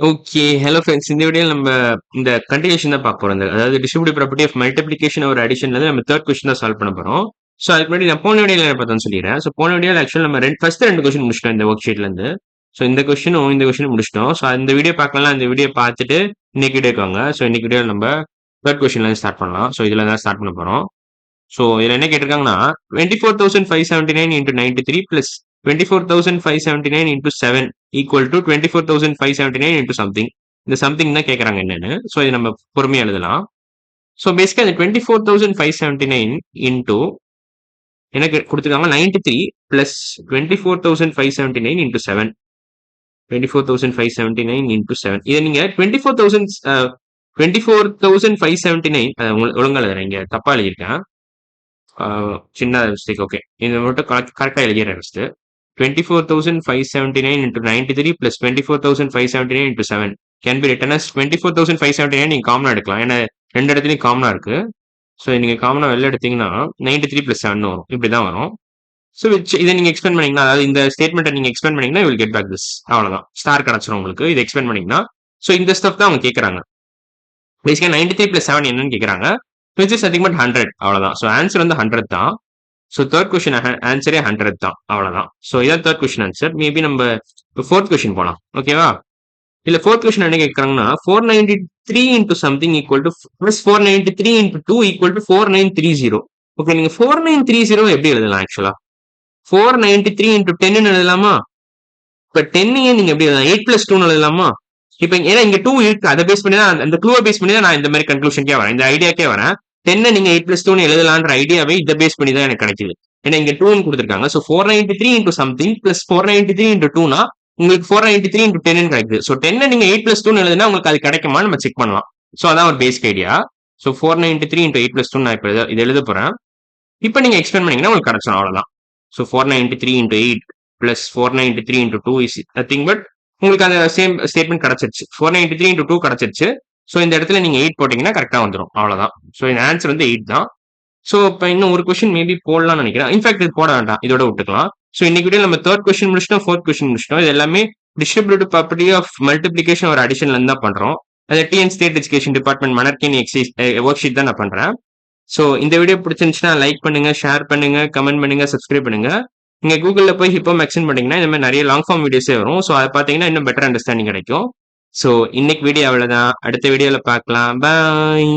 Okay. Hello friends. இந்த வீடியோல நம்ம இந்த கன்டினியூஷன் தான் பார்க்க போறோம். அதாவது டிஸ்ட்ரிபியூட்டிவ் ப்ராப்பர்ட்டி ஆஃப் மல்டிப்ளிகேஷன் ஒரு அடிஷன்ல நம்ம தேர்ட் கொஸ்டின் தான் சால்வ் பண்ண போறோம். ஸோ அதுக்கு முன்னாடி நான் போன வீடியோல என்ன பார்த்தோம்னு சொல்லிடுறேன். ஸோ போன வீடியோல ஆக்சுவலா நம்ம ஃபர்ஸ்ட் 2 கொஸ்டின் முடிச்சிட்டோம் இந்த ஒர்க் ஷீட்ல இருந்து. ஸோ இந்த கொஸ்டினும் இந்த கொஸ்டினும் முடிச்சிட்டோம். ஸோ அந்த வீடியோ பார்க்கலாம், அந்த வீடியோ பார்த்துட்டு இன்னைக்கு வீடியோக்கு வாங்க. ஸோ இன்னைக்கு வீடியோல நம்ம தேர்ட் கொஸ்டின்ல இருந்து ஸ்டார்ட் பண்ணலாம். ஸோ இதுல தான் ஸ்டார்ட் பண்ண போறோம். ஸோ இதுல என்ன கேட்டிருக்காங்கன்னா 24,579 into 93 plus 24,579 into 7 equal to 24,579 into something. இந்த சம்திங் தான் கேட்கறாங்க என்னன்னு. ஸோ இது நம்ம பொறுமையா எழுதலாம். ஸோ பேசிக்கா இந்த 24,579 into எனக்கு கொடுத்துருக்காங்க 93 பிளஸ் 24,579 into 7. 24,579 into 7. இதை நீங்க 24,579 ஒழுங்கா எழுதுறேன், இங்க தப்பா எழுதியிருக்கேன். சின்ன மிஸ்டேக். ஓகே, இது மட்டும் கரெக்டா எழுதிடுறேன் first. 24,579 into 93 plus 24,579 into 7 can be written as 24,579. நீங்க காமனா எடுக்கலாம், ஏன்னா ரெண்டு இடத்துலயும் காமனா இருக்கு. ஸோ நீங்க காமனா வெளில எடுத்தீங்கன்னா 93 plus 7 வரும், இப்படிதான் வரும். ஸோ இதை நீங்க எக்ஸ்பிளைன் பண்ணீங்கன்னா, அதாவது இந்த ஸ்டேட்மெண்ட்டை நீங்க எக்ஸ்பிளைன் பண்ணீங்கன்னா வில் கெட் பேக் திஸ். அவ்வளவுதான், ஸ்டார் கிடைச்சிரும் உங்களுக்கு இதை எக்ஸ்பிளைன் பண்ணீங்கன்னா. ஸோ இந்த ஸ்டெப் தான் அவங்க கேட்கறாங்க. பேசிக்கா 93 plus 7 என்னன்னு கேட்கறாங்க, விச் இஸ் நதிங் பட் 100. அவ்வளவுதான். ஸோ ஆன்சர் வந்து 100 தான். ஸோ தேர்ட் கொஸ்டின் ஆன்சரே 100 தான். அவ்வளவுதான். ஸோ இதான் தேர்ட் கொஸ்டின் ஆன்சர். மேபி நம்ம ஃபோர்த் கொஸ்டின் போலாம். ஓகேவா? இல்ல ஃபோர்த் கொஸ்டின் என்ன கேட்கறாங்கன்னா 493 into something equal to plus 493 into 2 equal to 4930. Okay, நீங்க 4930 எப்படி எழுதலாம் ஆக்சுவலா? 493 into 10 எழுதலாமா? இப்ப 10 நீங்க எப்படி எழுதலாம்? 8 plus 2 எழுதலாமா? இப்ப ஏன்னா இங்க 2 இருக்கு, அதை பேஸ் பண்ணி தான், அந்த க்ளூவை பேஸ் பண்ணி தான் நான் இந்த மாதிரி கன்க்ளூஷனுக்கே வரேன், இந்த ஐடியாக்கே வரேன். 10 நீங்க 8 plus 2 எழுதலான்ற ஐடியாவே இதை பேஸ் பண்ணி தான் எனக்கு கிடைக்குது. ஏன்னா இங்க 2 கொடுத்துருக்காங்க. So 493 into something plus 493 into 2னா உங்களுக்கு 493 into 10 கிடைக்குது. ஸோ 10 நீங்க 8 plus 2 எழுதுனா உங்களுக்கு அது கிடைக்குமா நம்ம செக் பண்ணலாம். ஸோ அதான் ஒரு basic idea. So 493 into 8 plus 2 நான் இப்போ இது எழுத போறேன். இப்போ நீங்க எக்ஸ்பிளைன் பண்ணீங்கன்னா உங்களுக்கு கிடைச்சிடும், அவ்வளவுதான். So 493 into 8 plus 493 into 2 is nothing but உங்களுக்கு அந்த சேம் ஸ்டேட்மெண்ட் கிடைச்சிருச்சு. 493 into 2 கிடைச்சிருச்சு. ஸோ இந்த இடத்துல நீங்க 8 போட்டீங்கன்னா கரெக்டா வந்துடும், அவ்வளவுதான். ஸோ இந்த ஆன்சர் வந்து 8 தான். ஸோ இப்போ இன்னும் ஒரு கொஸ்டின் மேபி போடலாம்னு நினைக்கிறேன். இன்ஃபேக்ட் இது போட வேண்டாம், இதோட விட்டுக்கலாம். ஸோ இன்னைக்கு வீடியோ நம்ம தேர்ட் கொஸ்டின் முடிச்சிட்டோம், ஃபோர்த் கொஸ்டின் முடிச்சிட்டோம். இது எல்லாமே டிஸ்ட்ரிபியூட்டிவ் ப்ராப்பர்ட்டி ஆஃப் மல்டிப்ளிகேஷன் ஒரு அடிஷன்ல இருந்து தான் பண்றோம். அது TN state education department Manarkeni exercise worksheet தான் நான் பண்றேன். ஸோ இந்த வீடியோ பிடிச்சிருந்துச்சுன்னா லைக் பண்ணுங்க, ஷேர் பண்ணுங்க, கமெண்ட் பண்ணுங்க, சப்ஸ்கிரைப் பண்ணுங்க. நீங்க கூகுள்ல போய் ஹிப்போ மேக்ஸ்ன்னு பண்ணீங்கன்னா இந்த மாதிரி நிறைய லாங் ஃபார்ம் வீடியோஸே வரும். ஸோ அதை பார்த்தீங்கன்னா இன்னும் பெட்டர் அண்டர்ஸ்டாண்டிங் கிடைக்கும். ஸோ இன்னைக்கு வீடியோ அவ்வளவுதான். அடுத்த வீடியோல பார்க்கலாம். பாய்.